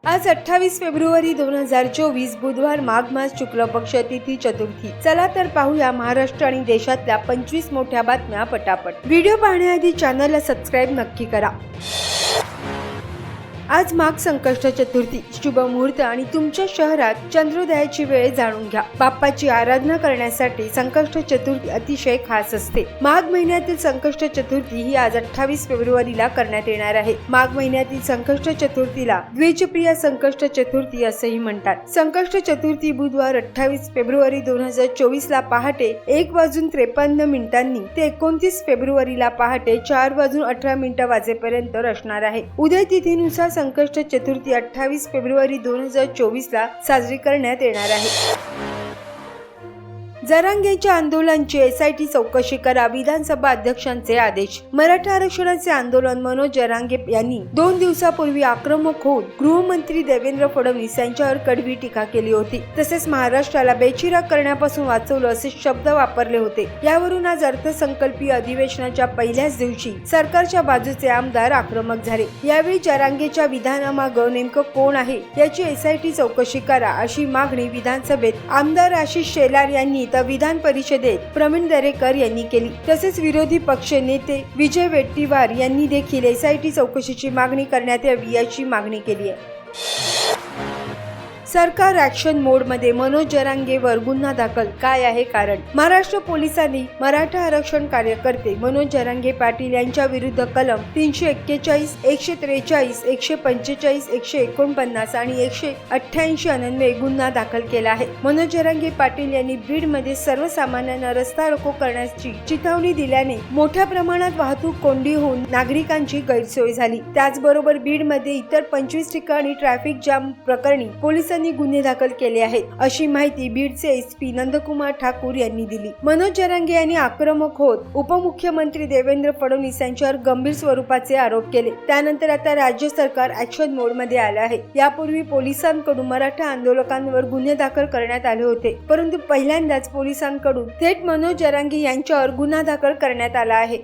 आज 28 फेब्रुवारी 2024 बुधवार माघ मास शुक्ल पक्ष तिथी चतुर्थी। चला तर पाहूया महाराष्ट्र आणि देशातल्या 25 मोठ्या बातम्या पटापट। व्हिडिओ पाहण्याआधी चॅनलला सबस्क्राइब नक्की करा। आज माघ संकष्ट चतुर्थी, शुभ मुहूर्त आणि तुमच्या शहरात चंद्रोदयाची वेळ जाणून घ्या। बाप्पाची आराधना करण्यासाठी संकष्ट चतुर्थी अतिशय खास असते। माघ महिन्यातील संकष्ट चतुर्थी ही आज 28 फेब्रुवारीला करण्यात येणार आहे। माघ महिन्यातील संकष्ट चतुर्थीला द्विजप्रिया संकष्ट चतुर्थी असेही म्हणतात। संकष्ट चतुर्थी बुधवार 28 फेब्रुवारी 2024 ला पहाटे 1:53 ते 29 फेब्रुवारीला पहाटे 4:18 वाजेपर्यंत असणार आहे। उदय तिथीनुसार संकष्ट चतुर्थी 28 फेब्रुवारी 2024 ला साजरी करण्यात येणार आहे। जरांगेच्या आंदोलनाची एसआयटी चौकशी करा, विधानसभा अध्यक्षांचे आदेश। मराठा आरक्षणाचे आंदोलन मनोज जरांगे यांनी 2 दिवसापूर्वी आक्रमक होऊन गृहमंत्री देवेंद्र फडणवीस यांच्यावर कडवी टीका केली होती। तसेच महाराष्ट्राला बेचिराग करण्यापासून वाचवलं असे शब्द वापरले होते। यावरून आज अर्थसंकल्पीय अधिवेशनाच्या पहिल्याच दिवशी सरकारच्या बाजूचे आमदार आक्रमक झाले। यावेळी जरांगेच्या विधानामागं नेमकं कोण आहे याची एसआयटी चौकशी करा अशी मागणी विधानसभेत आमदार आशिष शेलार यांनी विधान परिषदेत प्रवीण दरेकर यांनी केली। तसेच विरोधी पक्ष नेते विजय वडेट्टीवार यांनी देखील एसआयटी चौकशीची मागणी करण्यात यावी अशी मागणी केली आहे। सरकार ऍक्शन मोड मध्ये, मनोज जरांगेवर गुन्हा दाखल, काय आहे कारण? महाराष्ट्र पोलिसांनी मराठा आरक्षण कार्यकर्ते मनोज जरांगे पाटील यांच्या विरुद्ध कलम 341, 143, 145, 149 आणि 188 अन्वये गुन्हा दाखल केला आहे। मनोज जरांगे पाटील यांनी बीड मध्ये सर्वसामान्यांना रस्ता रोको करण्याची चिथावणी दिल्याने मोठ्या प्रमाणात वाहतूक कोंडी होऊन नागरिकांची गैरसोय झाली। त्याचबरोबर बीड मध्ये इतर 25 ठिकाणी ट्रॅफिक जाम प्रकरणी पोलिसांनी गुन्हे दाखल केले आहेत, अशी माहिती बीडचे एसपी नंदकुमार ठाकूर यांनी दिली। मनोज जरांगे यांनी आक्रमक होत उपमुख्यमंत्री देवेंद्र फडणवीस यांच्यावर गंभीर स्वरूपाचे आरोप केले। त्यानंतर आता राज्य सरकार ऍक्शन मोड मध्ये आले आहे। यापूर्वी पोलिसांकडून मराठा आंदोलकांवर गुन्हे दाखल करण्यात आले होते, परंतु पहिल्यांदाच पोलिसांकडून थेट मनोज जरांगे यांच्यावर गुन्हा दाखल करण्यात आला आहे।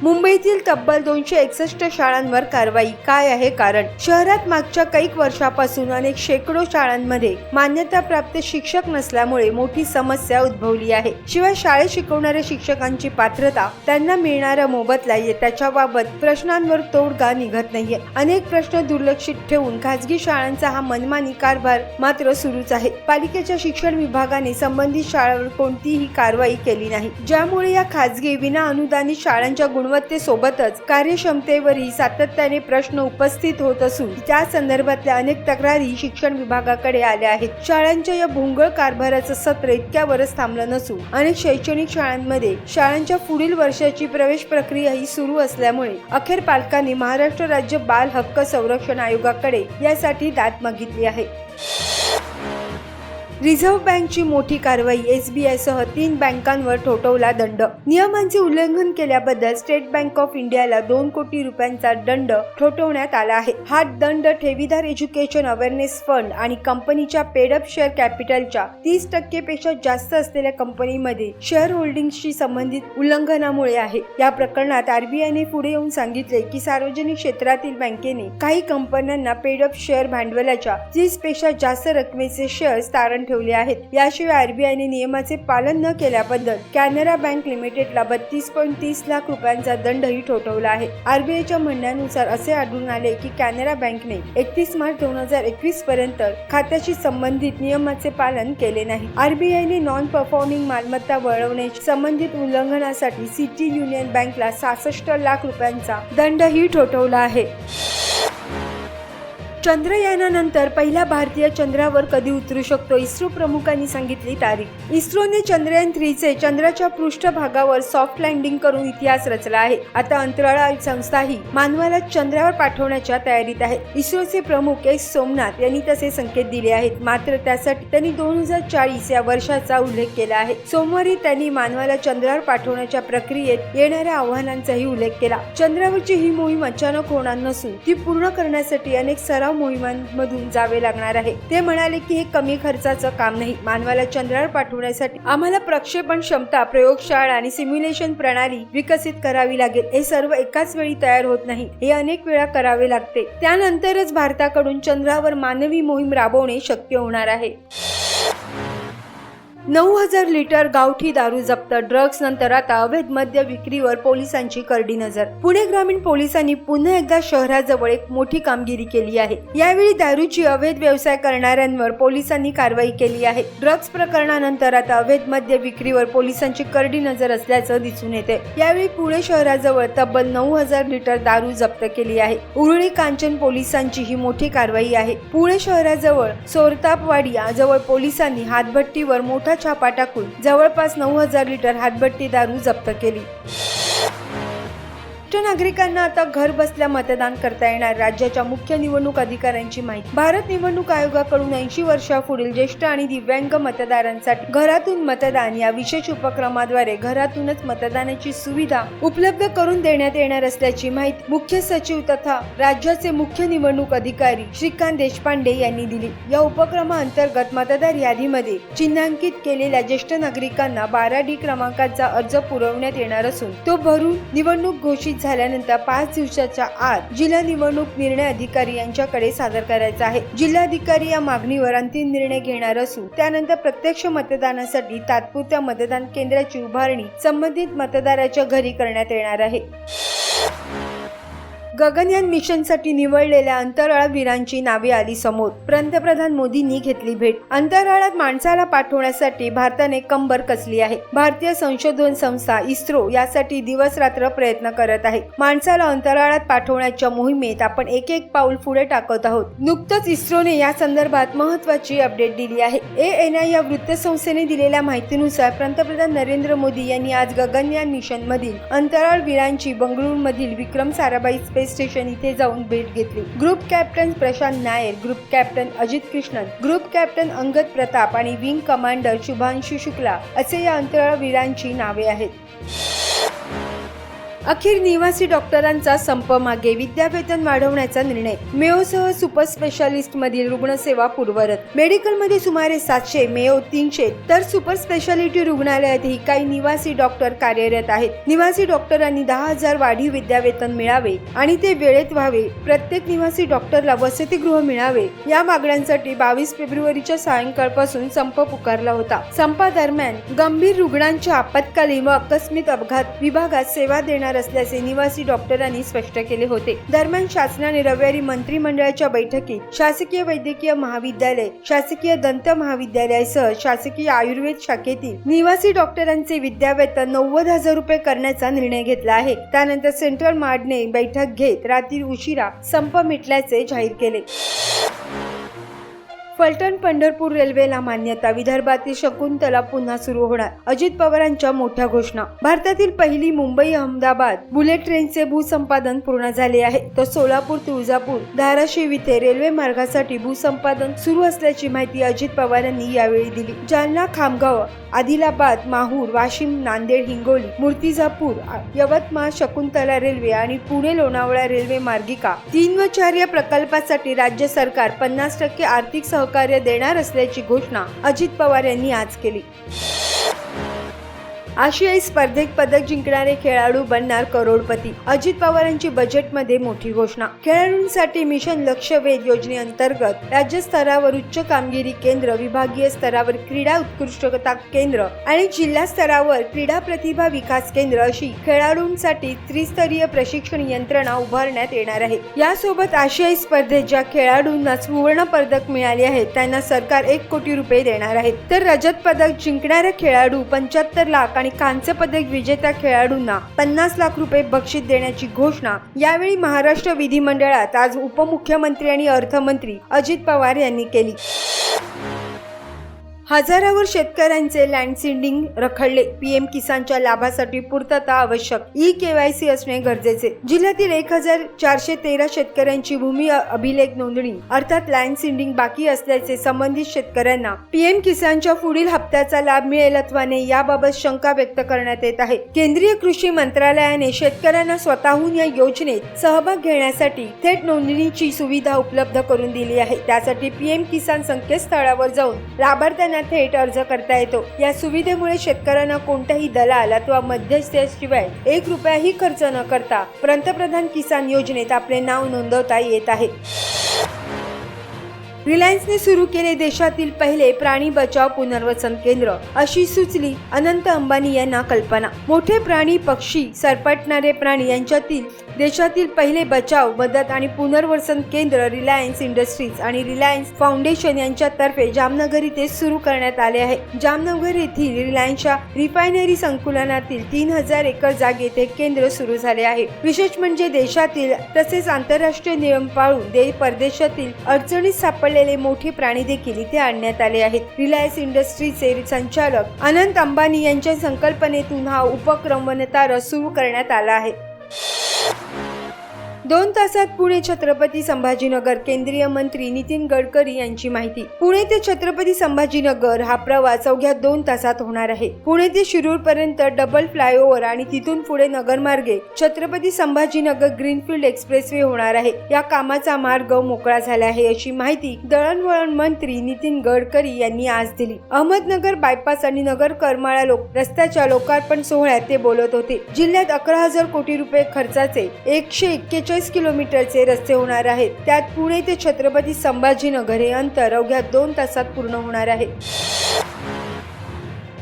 मुंबईतील तब्बल 261 शाळांवर कारवाई, काय आहे कारण? शहरात मागच्या काही वर्षापासून अनेक शेकडो शाळांमध्ये मान्यताप्राप्त शिक्षक नसल्यामुळे मोठी समस्या उद्भवली आहे। शिवाय शाळेत शिकवणाऱ्या शिक्षकांची पात्रता, त्यांना मिळणारा मोबदला त्याच्याबाबत प्रश्नांवर तोडगा निघत नाहीये। अनेक प्रश्न दुर्लक्षित ठेवून खासगी शाळांचा हा मनमानी कारभार मात्र सुरूच आहे। पालिकेच्या शिक्षण विभागाने संबंधित शाळांवर कोणतीही कारवाई केली नाही, ज्यामुळे या खासगी विना अनुदानित शाळांच्या गुणवत्तेसोबतच कार्यक्षमतेवरही सातत्याने प्रश्न उपस्थित होत असून त्या संदर्भातल्या अनेक तक्रारी शिक्षण विभागाकडे आल्या आहेत। शाळांच्या या भोंगळ कारभाराचं सत्र इतक्यावरच थांबलं नसून अनेक शैक्षणिक शाळांमध्ये शाळांच्या पुढील वर्षाची प्रवेश प्रक्रिया ही सुरू असल्यामुळे अखेर पालकांनी महाराष्ट्र राज्य बाल हक्क संरक्षण आयोगाकडे यासाठी दाद मागितली आहे। रिझर्व्ह बँकची मोठी कारवाई, एसबीआय सह 3 बँकांवर ठोठावला दंड। नियमांचे उल्लंघन केल्याबद्दल स्टेट बँक ऑफ इंडियाला 2 कोटी रुपयांचा दंड ठोठावण्यात आला आहे। हा दंड ठेवीदार एज्युकेशन अवेअरनेस फंड आणि कंपनीच्या पेडअप शेअर कॅपिटलच्या 30% पेक्षा जास्त असलेल्या कंपनीमध्ये शेअर होल्डिंगशी संबंधित उल्लंघनामुळे आहे। या प्रकरणात आरबीआयने पुढे येऊन सांगितले की सार्वजनिक क्षेत्रातील बँकेने काही कंपन्यांना पेडअप शेअर भांडवलाच्या 30 पेक्षा जास्त रकमेचे शेअर्स तारण ठेवले आहेत। याशिवाय आरबीआयने नियमाचे पालन न केल्याबद्दल कॅनरा बँक लिमिटेडला 32.30 लाख रुपयांचा दंडही ठोठावला आहे। आरबीआयच्या म्हणण्यानुसार असे आढळून आले की कॅनरा बँकने 31 मार्च 2021 पर्यंत खात्याशी संबंधित नियमाचे पालन केले नाही। आरबीआयने नॉन परफॉर्मिंग मालमत्ता वळवण्याच्या संबंधित उल्लंघनासाठी सिटी युनियन बँकला 66 लाख रुपयांचा दंडही ठोठावला आहे। चंद्रयानानंतर पहिला भारतीय चंद्रावर कधी उतरू शकतो, इस्रो प्रमुखांनी सांगितली तारीख। इस्रोने चंद्रयान 3 चे चंद्राच्या पृष्ठभागावर सॉफ्ट लँडिंग करून इतिहास रचला आहे। आता अंतराळ संस्थाही मानवाला चंद्रावर पाठवण्याच्या तयारीत आहे। इस्रोचे प्रमुख एस सोमनाथ यांनी तसे संकेत दिले आहेत, मात्र त्यासाठी त्यांनी 2040 या वर्षाचा उल्लेख केला आहे। सोमवारी त्यांनी मानवाला चंद्रावर पाठवण्याच्या प्रक्रियेत येणाऱ्या आव्हानांचाही उल्लेख केला। चंद्रावरची ही मोहीम अचानक होणार नसून ती पूर्ण करण्यासाठी अनेक सराव मोहिमांमधून जावे लागणार आहे। ते म्हणाले की हे कमी खर्चाचं काम नाही, मानवाला चंद्रावर पाठवण्यासाठी आम्हाला प्रक्षेपण क्षमता, प्रयोगशाळा आणि सिम्युलेशन प्रणाली विकसित करावी लागेल। हे सर्व एकाच वेळी तयार होत नाही, हे अनेक वेळा करावे लागते। त्यानंतरच भारताकडून चंद्रावर मानवी मोहीम राबवणे शक्य होणार आहे। 9,000 लिटर गावठी दारू जप्त। ड्रग्ज नंतर आता अवैध मद्य विक्रीवर पोलिसांची करडी नजर। पुणे ग्रामीण पोलिसांनी पुन्हा एकदा शहराजवळ एक मोठी कामगिरी केली आहे। यावेळी दारूची अवैध व्यवसाय करणाऱ्यांवर पोलिसांनी कारवाई केली आहे। ड्रग्ज प्रकरणानंतर आता अवैध मद्य विक्रीवर पोलिसांची करडी नजर असल्याचं दिसून येते। यावेळी पुणे शहराजवळ तब्बल 9,000 लिटर दारू जप्त केली आहे। उरुळी कांचन पोलिसांची ही मोठी कारवाई आहे। पुणे शहराजवळ सोरतापवाडी जवळ पोलिसांनी हातभट्टीवर मोठा छापा टाकून जवळपास 9,000 लिटर हातभट्टी दारू जप्त केली। नागरिकांना आता घर बसल्या मतदान करता येणार। राज्याच्या मुख्य निवडणूक अधिकाऱ्यांची माहिती। भारत निवडणूक आयोगाकडून 80 वर्षांपुढील ज्येष्ठ आणि दिव्यांग मतदारांसाठी घरातून मतदान या विशेष उपक्रमाद्वारे घरातूनच मतदानाची सुविधा उपलब्ध करून देण्यात येणार असल्याची माहिती मुख्य सचिव तथा राज्याचे मुख्य निवडणूक अधिकारी श्रीकांत देशपांडे यांनी दिली। या उपक्रमाअंतर्गत मतदार यादीमध्ये चिन्हांकित केलेल्या ज्येष्ठ नागरिकांना 12D क्रमांकाचा अर्ज पुरवण्यात येणार असून तो भरून निवडणूक घोषित झाल्यानंतर 5 दिवसाच्या आत जिल्हा निवडणूक निर्णय अधिकारी यांच्याकडे सादर करायचा आहे। जिल्हाधिकारी या मागणीवर अंतिम निर्णय घेणार असून त्यानंतर प्रत्यक्ष मतदानासाठी तात्पुरत्या मतदान केंद्राची उभारणी संबंधित मतदाराच्या घरी करण्यात येणार आहे। गगनयान मिशनसाठी निवडलेल्या अंतराळवीरांची नावे आली समोर। पंतप्रधान मोदींनी घेतली भेट। अंतराळात माणसाला पाठवण्यासाठी भारताने कंबर कसली आहे। भारतीय संशोधन संस्था इस्रो यासाठी दिवस रात्र प्रयत्न करत आहे। माणसाला अंतराळात पाठवण्याच्या मोहिमेत आपण एक पाऊल पुढे टाकत आहोत। नुकतंच इस्रोने या संदर्भात महत्त्वाची अपडेट दिली आहे। ANI या वृत्तसंस्थेने दिलेल्या माहितीनुसार पंतप्रधान नरेंद्र मोदी यांनी आज गगनयान मिशन मधील अंतराळवीरांची बंगळुरूमधील विक्रम साराभाई स्पेस स्टेशन इथे जाऊन भेट घेतली। Group captain Prashant Nair, group captain Ajit Krishnan, group captain Angad Pratap आणि विंग कमांडर शुभांशु शुक्ला असे या अंतराळवीरांची नावे आहेत। अखेर निवासी डॉक्टरांचा संप मागे। विद्यावेतन वाढवण्याचा निर्णय। मेयोसह सुपर स्पेशालिस्ट मधील रुग्णसेवा पूर्वरत। मेडिकलमध्ये सुमारे 700, मेयो 300 तर सुपर स्पेशालिटी रुग्णालयातही काही निवासी डॉक्टर कार्यरत आहेत। निवासी डॉक्टरांनी 10,000 वाढीव विद्यावेतन मिळावे आणि ते वेळेत व्हावे। प्रत्येक निवासी डॉक्टरला वसतिगृह मिळावे या मागण्यांसाठी 22 फेब्रुवारीच्या सायंकाळपासून संप पुकारला होता। संपादरम्यान गंभीर रुग्णांच्या आपत्कालीन व आकस्मिक अपघात विभागात सेवा देणार असल्याचे निवासी डॉक्टरांनी स्पष्ट केले होते। दरम्यान शासनाने रविवारी मंत्रिमंडळाच्या बैठकीत शासकीय वैद्यकीय महाविद्यालय, शासकीय दंत महाविद्यालयासह शासकीय आयुर्वेद शाखेतील निवासी डॉक्टरांचे विद्यावेतन 90,000 रुपये करण्याचा निर्णय घेतला आहे। त्यानंतर सेंट्रल मार्डने बैठक घेत रात्री उशिरा संप मिटल्याचे जाहीर केले। फलटण पंढरपूर रेल्वेला मान्यता। विदर्भातील शकुंतला पुन्हा सुरू होणार। अजित पवारांच्या मोठ्या घोषणा। भारतातील पहिली मुंबई अहमदाबाद बुलेट ट्रेनचे भूसंपादन पूर्ण झाले आहे। तर सोलापूर, तुळजापूर, धाराशिव इथे रेल्वे मार्गासाठी भूसंपादन सुरू असल्याची माहिती अजित पवार यांनी यावेळी दिली। जालना, खामगाव, आदिलाबाद, माहूर, वाशिम, नांदेड, हिंगोली, मूर्तिजापूर, यवतमाळ शकुंतला रेल्वे आणि पुणे लोणावळा रेल्वे मार्गिका 3 व 4 या प्रकल्पासाठी राज्य सरकार 50% आर्थिक सहकार्य देणार असल्याची घोषणा अजित पवार यांनी आज केली। आशियाई स्पर्धेत पदक जिंकणारे खेळाडू बनणार करोडपती। अजित पवारांची बजेटमध्ये मोठी घोषणा। खेळाडूंसाठी मिशन लक्ष्यवेध योजनेअंतर्गत राज्य स्तरावर उच्च कामगिरी केंद्र, विभागीय स्तरावर क्रीडा उत्कृष्टता केंद्र आणि जिल्हा स्तरावर क्रीडा प्रतिभा विकास केंद्र अशी खेळाडूंसाठी त्रिस्तरीय प्रशिक्षण यंत्रणा उभारण्यात येणार आहे। यासोबत आशियाई स्पर्धेत ज्या खेळाडूंना सुवर्ण पदक मिळाले आहेत त्यांना सरकार 1 कोटी रुपये देणार आहे। तर रजत पदक जिंकणारे खेळाडू 75 लाख आणि कांस्य पदक विजेत्या खेळाडूंना 50 लाख रुपये बक्षीस देण्याची घोषणा यावेळी महाराष्ट्र विधिमंडळात आज उपमुख्यमंत्री आणि अर्थमंत्री अजित पवार यांनी केली। हजारावर शेतकऱ्यांचे लँड सीडिंग रखडले. पीएम किसानच्या लाभासाठी पूर्तता आवश्यक. ई-केवायसी असणे गरजेचे. जिल्ह्यातील 1413 शेतकऱ्यांची भूमी अभिलेख नोंदणी अर्थात लँड सीडिंग बाकी असल्याचे संबंधित शेतकऱ्यांना पीएम किसानच्या पुढील हप्त्याचा लाभ मिळेल अथवा नाही याबाबत शंका व्यक्त करण्यात येत आहे. केंद्रीय कृषी मंत्रालयाने शेतकऱ्यांना स्वतःहून या योजनेत सहभाग घेण्यासाठी थेट नोंदणीची सुविधा उपलब्ध करून दिली आहे. त्यासाठी पीएम किसान संकेतस्थळावर जाऊन लाभार्थ्यांना थेट अर्ज करता येतो. या सुविधेमुळे शेतकऱ्यांना कोणत्याही दलाल अथवा मध्यस्थाशिवाय 1 रुपयाही खर्च न करता पंतप्रधान किसान योजनेत आपले नाव नोंदवता येत आहे. रिलायन्सने सुरू केले देशातील पहिले प्राणी बचाव पुनर्वसन केंद्र, अशी सुचली अनंत अंबानी यांना कल्पना. मोठे प्राणी, पक्षी, सरपटणारे प्राणी यांच्यातील देशातील पहिले बचाव, मदत आणि पुनर्वसन केंद्र रिलायन्स इंडस्ट्रीज आणि रिलायन्स फाउंडेशन यांच्यातर्फे जामनगर येथे सुरू करण्यात आले आहे. जामनगर येथील रिलायन्सच्या रिफायनरी संकुलातील 3000 एकर जागेत हे केंद्र सुरू झाले आहे. विशेष म्हणजे देशातील तसेच आंतरराष्ट्रीय नियम पाळून परदेशातील अडचणीत सापडलेले मोठे प्राणी देखील इथे आणण्यात आले आहेत. रिलायन्स इंडस्ट्रीजचे संचालक अनंत अंबानी यांच्या संकल्पनेतून हा उपक्रम वनतारा सुरू करण्यात आला आहे. 2 तासात पुणे छत्रपती संभाजीनगर. केंद्रीय मंत्री नितीन गडकरी यांची माहिती. पुणे ते छत्रपती संभाजीनगर हा प्रवास अवघ्या 2 तासात होणार आहे. पुणे ते शिरूर पर्यंत डबल फ्लायओव्हर आणि तिथून पुढे नगरमार्गे छत्रपती संभाजीनगर ग्रीनफील्ड एक्सप्रेसवे होणार आहे. या कामाचा मार्ग मोकळा झाला आहे अशी माहिती दळणवळण मंत्री नितीन गडकरी यांनी आज दिली. अहमदनगर बायपास आणि नगर करमाळा रस्त्याच्या लोकार्पण सोहळ्यात ते बोलत होते. जिल्ह्यात 11,000 कोटी रुपये खर्चाचे 141 किलोमीटरचे रस्ते होणार आहेत. त्यात पुणे ते छत्रपती संभाजीनगर हे अंतर अवघ्या 2 तासात पूर्ण होणार आहे.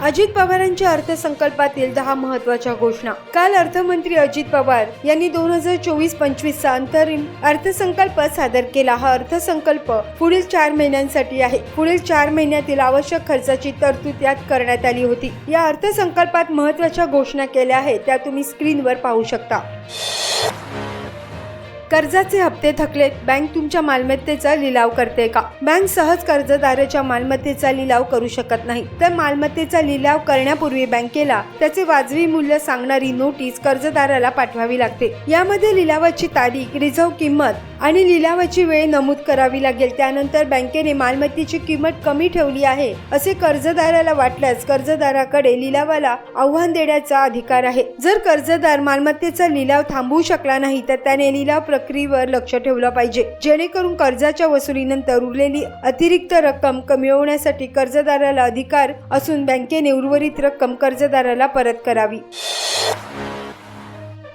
अजित पवारांच्या अर्थसंकल्पातील 10 महत्त्वाच्या घोषणा. काल अर्थमंत्री अजित पवार यांनी 2024-25 चा अंतरिम अर्थसंकल्प सादर केला. हा अर्थसंकल्प पुढील 4 महिन्यांसाठी आहे. पुढील 4 महिन्यातील आवश्यक खर्चाची तरतूद यात करण्यात आली होती. या अर्थसंकल्पात महत्त्वाच्या घोषणा केल्या आहेत त्या तुम्ही स्क्रीनवर पाहू शकता. कर्जाचे हप्ते थकलेत. बँक तुमच्या मालमत्तेचा लिलाव करते का? बँक सहज कर्जदाराच्या मालमत्तेचा लिलाव करू शकत नाही. तर मालमत्तेचा लिलाव करण्यापूर्वी बँकेला त्याचे वाजवी मूल्य सांगणारी नोटीस कर्जदाराला पाठवावी लागते. यामध्ये लिलावाची तारीख, रिझर्व्ह किंमत आणि लिलावाची वेळ नमूद करावी लागेल. त्यानंतर बँकेने मालमत्तेची किंमत कमी ठेवली आहे असे कर्जदाराला वाटल्यास कर्जदाराकडे लिलावाला आव्हान देण्याचा अधिकार आहे. जर कर्जदार मालमत्तेचा लिलाव थांबवू शकला नाही तर त्याने लिलाव प्रक्रियेवर लक्ष ठेवलं पाहिजे, जेणेकरून कर्जाच्या वसुलीनंतर उरलेली अतिरिक्त रक्कम मिळवण्यासाठी कर्जदाराला अधिकार असून बँकेने उर्वरित रक्कम कर्जदाराला परत करावी.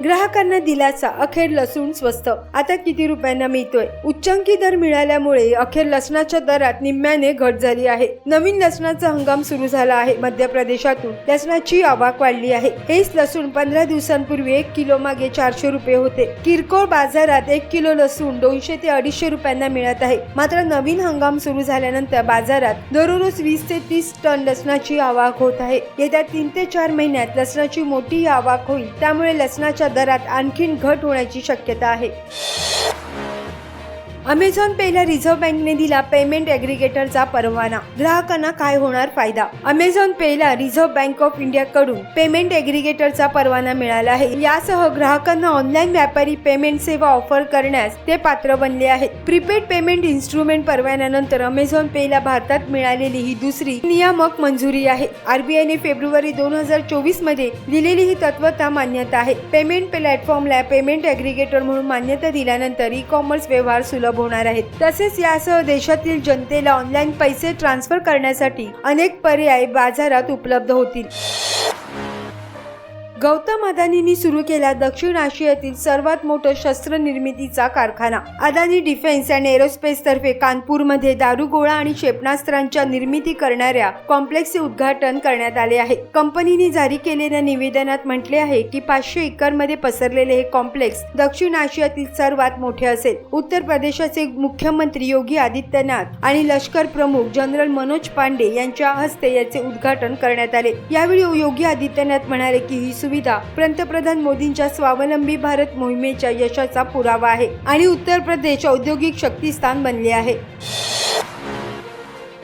ग्राहकांना दिलासा. अखेर लसूण स्वस्त. आता किती रुपयांना मिळतोय? उच्चांकी दर मिळाल्यामुळे अखेर लसणाच्या दरात निम्म्याने घट झाली आहे. नवीन लसणाचा हंगाम सुरू झाला आहे. मध्य प्रदेशातून लसणाची आवक वाढली आहे. हेच लसूण 15 दिवसांपूर्वी 1 किलो मागे 400 रुपये होते. किरकोळ बाजारात 1 किलो लसूण 200 ते 250 रुपयांना मिळत आहे. मात्र नवीन हंगाम सुरू झाल्यानंतर बाजारात दररोज 20 ते 30 टन लसणाची आवक होत आहे. येत्या 3 ते 4 महिन्यात लसणाची मोठी आवक होईल. त्यामुळे लसणाच्या दरात आणखीन घट होण्याची शक्यता आहे. अमेझॉन पेला रिझर्व्ह बँकेने दिला पेमेंट ॲग्रिगेटरचा परवाना. ग्राहकांना काय होणार फायदा? अमेझॉन पेला रिझर्व्ह बँक ऑफ इंडिया कडून पेमेंट ॲग्रिगेटरचा परवाना मिळाला आहे. यासह ग्राहकांना ऑनलाईन व्यापारी पेमेंट सेवा ऑफर करण्यास ते पात्र बनले आहेत. प्रीपेड पेमेंट इन्स्ट्रुमेंट परवान्यानंतर अमेझॉन पेला भारतात मिळालेली ही दुसरी नियामक मंजुरी आहे. आरबीआयने फेब्रुवारी 2024 मध्ये दिलेली ही तत्वता मान्यता आहे. पेमेंट प्लॅटफॉर्मला पेमेंट ॲग्रिगेटर म्हणून मान्यता दिल्यानंतर ई कॉमर्स व्यवहार सुलभ होणार आहेत. तसेच यासह देशातील जनतेला ऑनलाईन पैसे ट्रान्सफर करण्यासाठी अनेक पर्याय बाजारात उपलब्ध होतील. गौतम अदानींनी सुरू केला दक्षिण आशियातील सर्वात मोठा शस्त्र निर्मितीचा कारखाना. अदानी डिफेन्स अँड एरोस्पेस तर्फे कानपूरमध्ये दारुगोळा आणि क्षेपणास्त्रांच्या निर्मिती करणाऱ्या कॉम्प्लेक्सचे उद्घाटन करण्यात आले आहे. कंपनीने जारी केलेल्या निवेदनात म्हटले आहे की 500 एकरमध्ये पसरलेले हे कॉम्प्लेक्स दक्षिण आशियातील सर्वात मोठे असेल. उत्तर प्रदेशाचे मुख्यमंत्री योगी आदित्यनाथ आणि लष्कर प्रमुख जनरल मनोज पांडे यांच्या हस्ते याचे उद्घाटन करण्यात आले. यावेळी योगी आदित्यनाथ म्हणाले की ही सुविधा पंतप्रधान मोदींच्या स्वावलंबी भारत मोहिमेच्या यशाचा पुरावा आहे आणि उत्तर प्रदेश औद्योगिक शक्तीस्थान बनले आहे.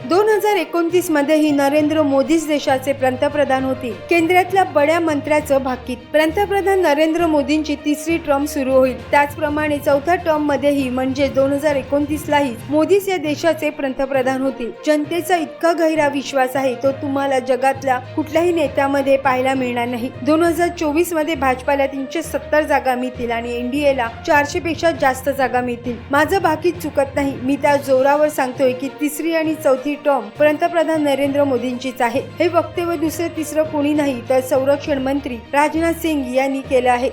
2029 मध्ये ही नरेंद्र मोदीच देशाचे पंतप्रधान होतील. केंद्रातल्या बड्या मंत्र्याचं भाकीत. पंतप्रधान नरेंद्र मोदींची तिसरी टर्म सुरू होईल. त्याचप्रमाणे चौथ्या टर्म मध्येही म्हणजे 2029 लाही मोदीच या देशाचे पंतप्रधान होतील. जनतेचा इतका गहिरा विश्वास आहे तो तुम्हाला जगातल्या कुठल्याही नेत्यामध्ये पाहायला मिळणार नाही. 2024 मध्ये भाजपाला 370 जागा मिळतील आणि एनडीएला 400 पेक्षा जास्त जागा मिळतील. माझं भाकीत चुकत नाही. मी त्या जोरावर सांगतोय की तिसरी आणि चौथी टर्म पंतप्रधान नरेंद्र मोदींचीच आहे. हे वक्तव्य दुसरे तिसरं कोणी नाही तर संरक्षण मंत्री राजनाथ सिंग यांनी केलं आहे.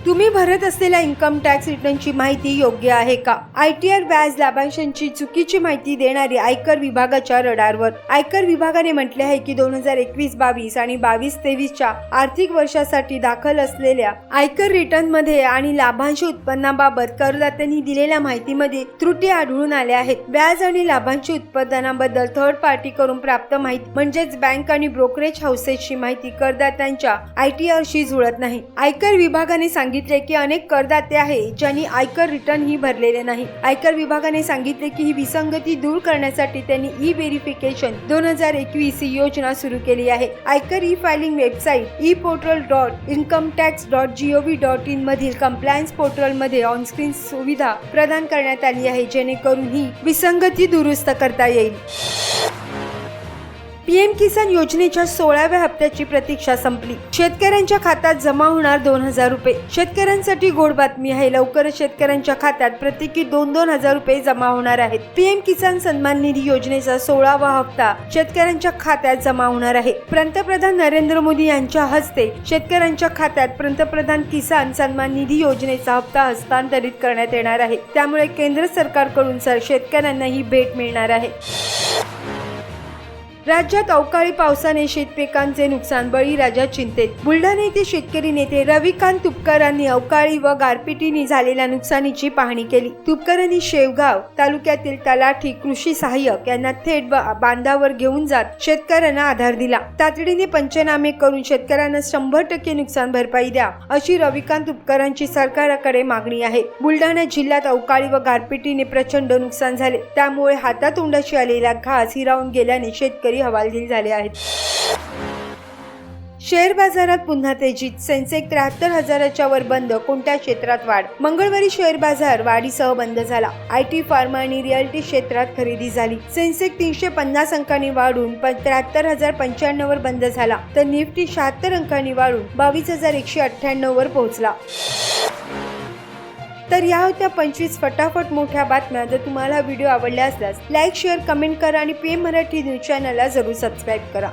तुम्ही भरत असलेल्या इन्कम टॅक्स रिटर्नची माहिती योग्य आहे का? ITR व्याज लाभांशांची चुकीची माहिती देणारी आयकर विभागाच्या रडारवर. आयकर विभागाने म्हटले आहे की 2021-22 आणि 22-23च्या आर्थिक वर्षासाठी दाखल असलेल्या आयकर रिटर्न मध्ये आणि लाभांश उत्पन्नाबाबत करदात्यांनी दिलेल्या माहितीमध्ये त्रुटी आढळून आल्या आहेत. व्याज आणि लाभांश उत्पादनाबद्दल थर्ड पार्टी करून प्राप्त माहिती म्हणजेच बँक आणि ब्रोकरेज हाऊसेसची माहिती करदात्यांच्या ITR शी जुळत नाही. आयकर विभागाने सांगितले की अनेक करदाते आहेत ज्यांनी आयकर रिटर्न ही भरलेले नाही. आयकर विभागाने सांगितले की ही विसंगती दूर करण्यासाठी त्यांनी ई-व्हेरिफिकेशन 2021 ही योजना सुरू केली आहे. आयकर ई-फायलिंग वेबसाईट e-portal.incometax.gov.in मधील कंप्लायन्स पोर्टल मध्ये ऑनस्क्रीन सुविधा प्रदान करण्यात आली आहे जेणेकरून ही विसंगती दुरुस्त करता येईल. PM किसान योजनेच्या 16व्या हप्त्याची प्रतीक्षा संपली. शेतकऱ्यांच्या खात्यात जमा होणार 2000 रुपये. शेतकऱ्यांसाठी गोड बातमी आहे. लवकरच शेतकऱ्यांच्या खात्यात प्रत्येकी 2,000 रुपये जमा होणार आहेत. PM किसान सन्मान निधी योजनेचा 16वा हप्ता शेतकऱ्यांच्या खात्यात जमा होणार आहे. पंतप्रधान नरेंद्र मोदी यांच्या हस्ते शेतकऱ्यांच्या खात्यात पंतप्रधान किसान सन्मान निधी योजनेचा हप्ता हस्तांतरित करण्यात येणार आहे. त्यामुळे केंद्र सरकारकडून शेतकऱ्यांना ही भेट मिळणार आहे. राज्यात अवकाळी पावसाने शेतपिकांचे नुकसान. बळीराजा चिंतेत. बुलढाणा येथे शेतकरी नेते रविकांत तुपकरांनी अवकाळी व गारपिटीने झालेल्या नुकसानीची पाहणी केली. तुपकरांनी शेवगाव तालुक्यातील तलाठी कृषी सहाय्यक यांना थेट बांधावर घेऊन जात शेतकऱ्यांना आधार दिला. तातडीने पंचनामे करून शेतकऱ्यांना 100% नुकसान भरपाई द्या अशी रविकांत तुपकरांची सरकारकडे मागणी आहे. बुलढाणा जिल्ह्यात अवकाळी व गारपिटीने प्रचंड नुकसान झाले. त्यामुळे हातातोंडाशी आलेला घास हिरावून गेल्याने शेतकरी हवालदिल झाले आहेत. शेअर बाजारात पुन्हा तेजीत. सेन्सेक्स 73,000च्या वर बंद. कोणत्या क्षेत्रात वाढ? मंगळवारी शेअर बाजार वाढीसह बंद झाला. IT, फार्मा आणि रिअल्टी क्षेत्रात खरेदी झाली. सेन्सेक्स 350 अंकांनी वाढून 73,095 वर बंद झाला तर निफ्टी 76 अंकांनी वाढून 22,198 वर पोहोचला. तर या होत्या 25 फटाफट मोठ्या बातम्या. जर तुम्हाला व्हिडिओ आवडला असल्यास लाईक, शेअर, कमेंट करा आणि PM मराठी न्यूज चॅनलला जरूर सबस्क्राईब करा.